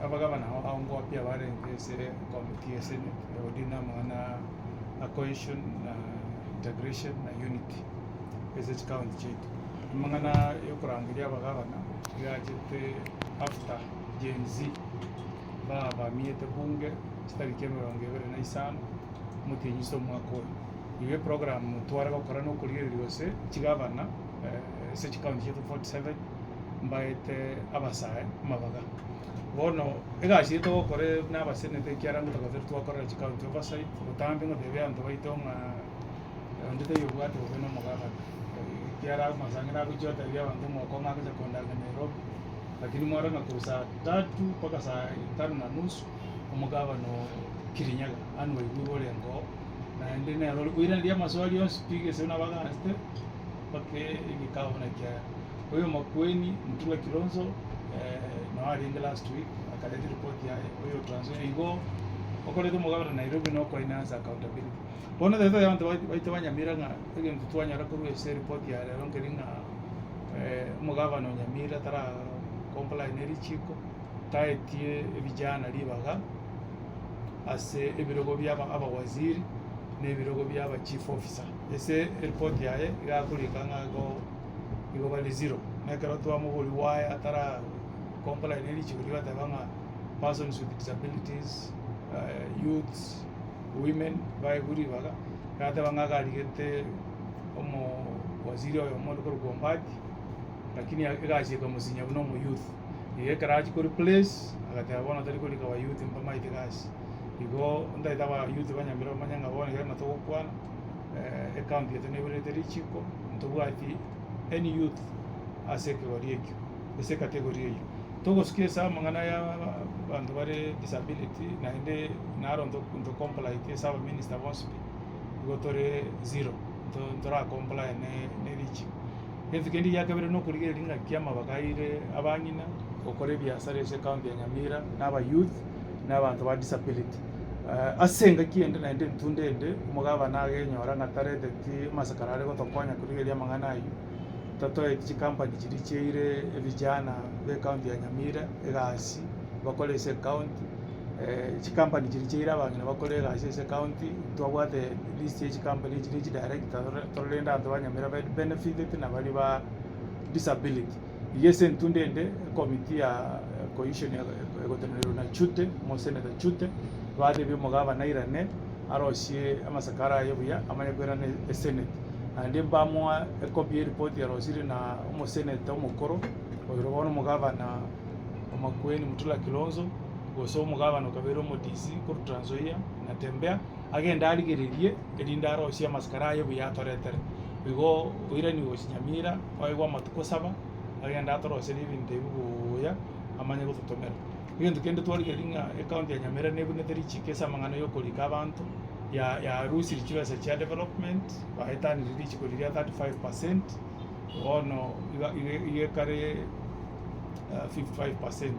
abagabana aho pia barengese committee ya Senate odina mana cohesion na integration na unity ese county chetu mangana yo kurangiria abagabana yajete after Gen Z bamiete bunge tariki ya 25 mutinyiso mwaka iwe program twara gukora no kuriririo se kigabana ese county chetu 47 mbaete abasae mabaga bono egashite gukore n'abasenete kiarangu twakora county oversight utambe ngo debe antu baitonga ndite yobwate beno mugabana kiara mazangira kujota bya bantu moko ngaka kondaga Nairobi lakini mwara na kurusa 3 mpaka saa 5:30 umugabano Kirinyaga anwe iburo lengo na ndine rolo kuira ndia maswali yose pige sema bagaste pake ikao na kia huyo Makueni Mtula Kilonzo no aringa last week akaleta report ya huyo transfer igo okolete mugabana Nairobi no ko ina accountability bona deta ya bantu baitwanya miranga ege mtutwanya rakuru ese report ya rongelinga mugabana Nyamira tara comply neri chiko taetie vijana libaga ase ebirogo byaba abawaziri nebirogo byaba chief officer ese report yaye igakulikanga go bali zero nekero twamuguli waya atara comply neri chiko libatabanga persons with disabilities youths women by guri baga kata banga galigete omo waziri oyo mo ko gombati lakini agaje kwa musinya buno mu youth iye karaji ko replace agata bona tari ko likawa youth mpama itigashi igo ndaita ba youth banyamira manyanga bona kana to kwana account yetu ne bure tari chiko ntobwati any youth aseke warieki ese category yo togo skesa mangana ya bantu bare disability na inde naro ndo comply ke saba minister waspi gotore zero to ra comply ne richi ezo kendi yakabere no kurigera ringa kiama bagaire abanyina okore byasare ese county ya Nyamira n'aba youth n'abantu ba disability asenga kiende na inde ntundende umugaba nage nyora ngatarete ti masakarare gotokonya kurigera mangana ayo tato eki company kiri cheire vijana be county ya Nyamira egasi bakole ese county eki company kiri cheire abangina bakole egasi ese county twabwate list eki company kiri director torenda ando Nyamira benefit na bali ba disability yese ntundende committee ya cohesion ya gotenero na chute mo senator chute bade be mugaba nairane aroshie amasakara yobuya amanyagwerane senate andi bamwa copy report ya rosiri na umo senator umukoro oyirobona mugabana Makueni Mtula Kilonzo goso mugabana kabero mo DC ko Trans Nzoia na tembea agenda aligererie elinda aroshie amaskara yobuya toretere bigo oirani Nyamira oigwa matuko saba agenda atoroseri binde buya amanye gutotomera igendo kende twarigelinga account ya Nyamira nebune teri chikesa mangano yo kolika abantu ya rusi richiwa cha development baitani richi koliria 35% ono iye kare 55%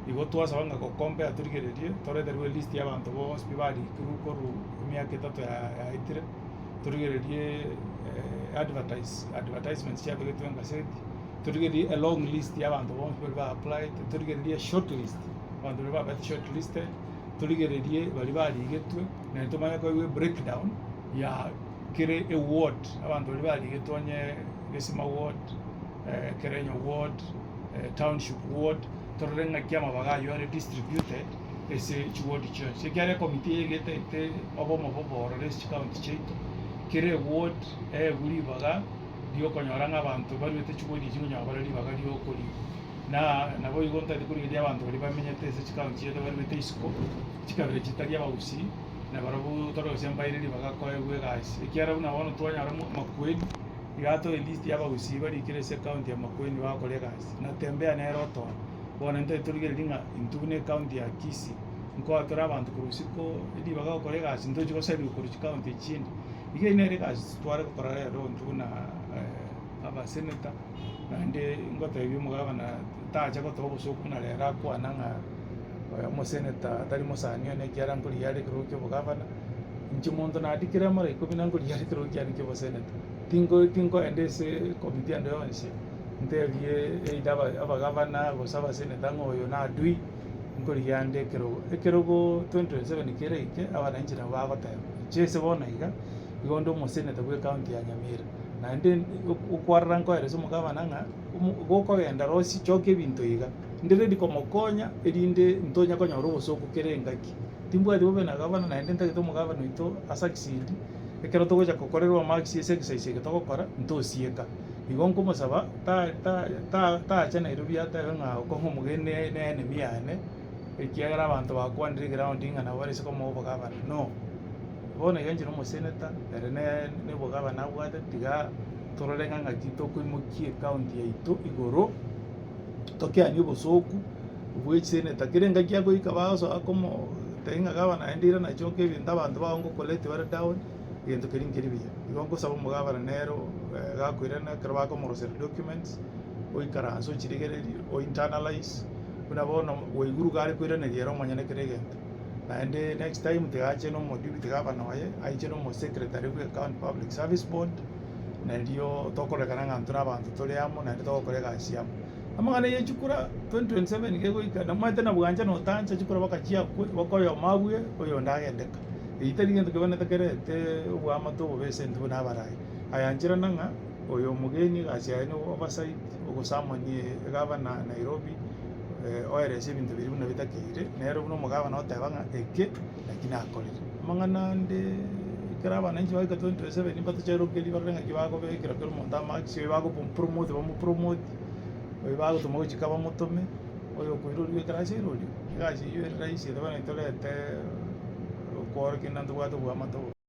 igo twasa wanga ko kompe aturigererie tore der list ya abantu bo hospitali kuko miaka 3 ya itire turigererie advertisements ya begetu nga seti turigererie a long list ya abantu bo ba apply turigererie short list abantu ba short list turigererie bali baligetwe na ntomanya ko breakdown ya kire award abantu bali baligetwanye gesima award Kerenyo award township award torenga kiama bagayo are distributed ese chiward church sekare committee yegete te obomo bobo rest county cheito kire award buli baga dio konyoranga abantu bali bete chiward jinyo bali baga dio koli na nabo igonta de kuri dia abantu bali bamenyete ese county cheito bali bete isiko chikabere chitagia bausi na barabu toro sembaire baga ko egwe guys ikiara una wono twanya Makueni igato list ya bausi bali kire se county ya Makueni wa kolegas na tembea na eroto bona nte turigelinga intune county ya Kisii nko atora abantu kurusiko edi baga kolegas ndo chiko sabi kuri county chini ige ine regas twara ko parara ro ntuna aba senator nande ngota ibi mugaba na tacha ko tobo so kuna lera ko ananga mo senator tari mo sanya ne kiaran ko yari ko ke mugaba na inchi mondo na dikira mare ko binan ko yari ko kiaran ke senator tingo ende se committee ando yonse nte vie idaba aba governor go saba senator ngoyo na adui nkorigiande ekerogo 2027 keraike abananchi nabo bagoteba chese bono iga onde omoseneta bwa county ya Nyamira naende okwarora nkoeresa omogavana ng'a gokogenda rosi choka ebinto iga ndi ready komokonya erinde ntonya konyora obosuku kere engaki timbwati bobe na gavana naende ntagete omogavana oito asucceed ekero togocha gokorerwa maxi ase exercise ege togokora ntosieka igo nkomosaba tacha Nairobi atebe ng'a okong'e omogeni na enemy yane ekiagera abanto bakwanire eground ng'a nabo barese komoa obogavana no bono iga nchire omoseneta ere na obogavana abwate tiga torore ng'aki tokoimokia ecounty yaito igoro tokeani obosoku bwa echiseneta kere engaki agoika bagosoa tei ng'a gavana aende ira nachoka ebinto abanto bao ngokoleti bare down egento keria nkeri buya igo nkosaba omogavana nero gakoirana ekero bakomorosera documents oikaranse ochirigererie ointernalize buna bono waiguru gare koiraneria ero omonyene kera egento naende next time tigache na omoduty gavana oye aiche na omosecretary bwa county public service board nario tokorekana ng'a ntwe na abanto tore amo naende togokora egasi amo amang'ana ya echukura 2027 gegoika namanyete na bwancha notancha echukura bakachiakwe bokoyoma abwe oyonde agendeka eitari gento kebonete kerete obwamato obobese ntwe buna abarai ayanchirana ng'a oyo omogeni egasi yaye na oversight ogosamani egavana Nairobi oerese ebinto biri buna bitakeire nero buna omogavana oteba ng'a eke lakini akorire amang'ana nde ekero abananchi baika 2027 mbatocherokeria barore ng'aki bagobekera kero omonto amaxi oyo bagopromote bamopromote oyo bagotoma gochika bamotome oyo okoiroriwa ekarasi airorio egasi eywo ere rahisi ete bono itorete okworokia nantobwate obwamato.